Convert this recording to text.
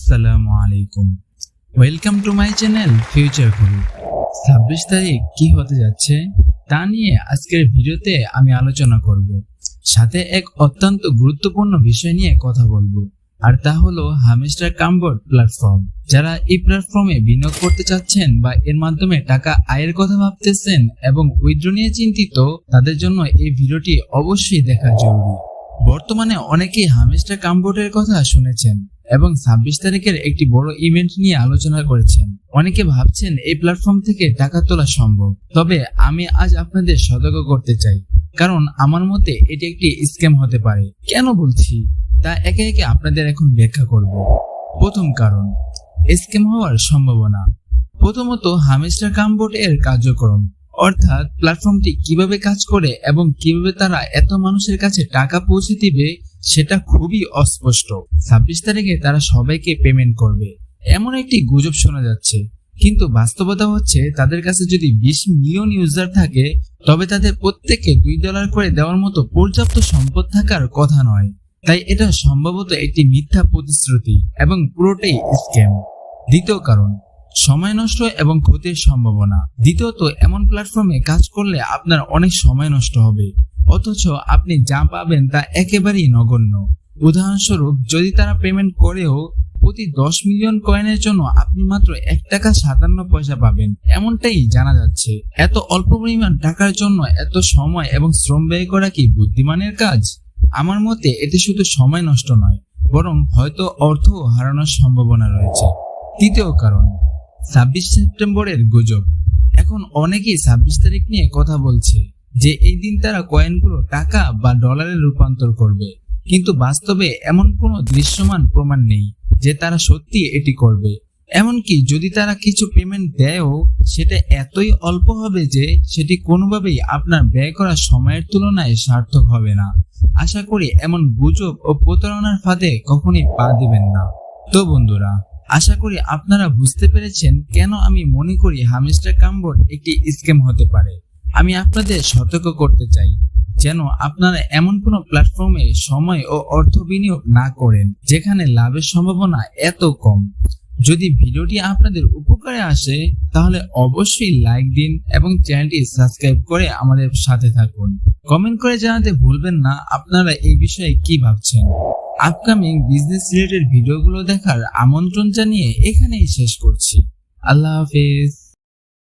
আসসালামু আলাইকুম, welcome to my channel future গুরু। 26 তারিখ কি হতে যাচ্ছে তা নিয়ে আজকের ভিডিওতে আমি আলোচনা করব, সাথে এক অত্যন্ত গুরুত্বপূর্ণ বিষয় নিয়ে কথা বলবো, আর তা হলো হামস্টার কামবোর্ড প্ল্যাটফর্ম। যারা এই প্ল্যাটফর্মে বিনিয়োগ করতে চাচ্ছেন বা এর মাধ্যমে টাকা আয়ের কথা ভাবতেছেন এবং উইথড্র নিয়ে চিন্তিত, তাদের জন্য এই ভিডিওটি অবশ্যই দেখা জরুরি। বর্তমানে অনেকেই হামস্টার কামবোর্ডের কথা শুনেছেন এবং 26 তারিখের একটি বড় ইভেন্ট নিয়ে আলোচনা করেছেন। অনেকে ভাবছেন এই প্ল্যাটফর্ম থেকে টাকা তোলা সম্ভব, তবে আমি আজ আপনাদের সতর্ক করতে চাই, কারণ আমার মতে এটি একটি স্ক্যাম হতে পারে। কেন বলছি তা একে একে আপনাদের এখন ব্যাখ্যা করব। প্রথম কারণ, স্ক্যাম হওয়ার সম্ভাবনা। প্রথমত, হামস্টার কামবোর্ড এর কার্যক্রম, অর্থাৎ প্ল্যাটফর্মটি কিভাবে কাজ করে এবং কিভাবে তারা এত মানুষের কাছে টাকা পৌঁছে দিবে সেটা খুবই অস্পষ্ট। 26 তারিখে তারা সবাইকে পেমেন্ট করবে এমন একটি গুজব শোনা যাচ্ছে, কিন্তু বাস্তবতা হচ্ছে তাদের কাছে যদি 20 মিলিয়ন ইউজার থাকে তবে তাদের প্রত্যেককে $2 করে দেওয়ার মতো পর্যাপ্ত সম্পদ থাকার কথা নয়। তাই এটা সম্ভবত একটি মিথ্যা প্রতিশ্রুতি এবং পুরোটাই স্ক্যাম। দ্বিতীয় কারণ, সময় নষ্ট এবং ক্ষতির সম্ভাবনা। দ্বিতীয়ত, এমন প্ল্যাটফর্মে কাজ করলে আপনার অনেক সময় নষ্ট হবে, অথচ আপনি যা পাবেন তা একেবারেই নগণ্য। উদাহরণস্বরূপ, যদি তারা পেমেন্ট করেও প্রতি 10 মিলিয়ন কয়েনের জন্য আপনি মাত্র $1.57 পাবেন, এমনটাই জানা যাচ্ছে। এত অল্প পরিমাণ টাকার জন্য এত সময় এবং শ্রম ব্যয় করা কি বুদ্ধিমানের কাজ? আমার মতে এতে শুধু সময় নষ্ট নয়, বরং হয়তো অর্থও হারানোর সম্ভাবনা রয়েছে। তৃতীয় কারণ, 26 সেপ্টেম্বরের গুজব। এখন অনেকেই 26 তারিখ নিয়ে কথা বলছে যে এই দিন তারা কয়েনগুলো টাকা বা ডলারে রূপান্তর করবে, কিন্তু বাস্তবে এমন কোনো দৃশ্যমান প্রমাণ নেই যে তারা সত্যি এটি করবে। এমনকি যদি তারা কিছু পেমেন্ট দেয়ও, সেটা এতই অল্প হবে যে সেটি কোনোভাবেই আপনার ব্যয় করা সময়ের তুলনায় সার্থক হবে না। আশা করি এমন গুজব ও প্রতারণার ফাঁদে কখনই পা দিবেন না। তো বন্ধুরা, আশা করি আপনারা বুঝতে পেরেছেন কেন আমি মনে করি হামস্টার কামবোর্ড একটি স্ক্যাম হতে পারে। আমি আপনাদের সতর্ক করতে চাই যেন আপনারা এমন কোনো প্ল্যাটফর্মে সময় ও অর্থ বিনিয়োগ না করেন যেখানে লাভের সম্ভাবনা এত কম। যদি ভিডিওটি আপনাদের উপকারে আসে তাহলে অবশ্যই লাইক দিন এবং চ্যানেলটি সাবস্ক্রাইব করে আমাদের সাথে থাকুন। কমেন্ট করে জানাতে ভুলবেন না আপনারা এই বিষয়ে কি ভাবছেন। আপকামিং বিজনেস রিলেটেড ভিডিওগুলো দেখার আমন্ত্রণ জানিয়ে এখানেই শেষ করছি। আল্লাহ হাফেজ।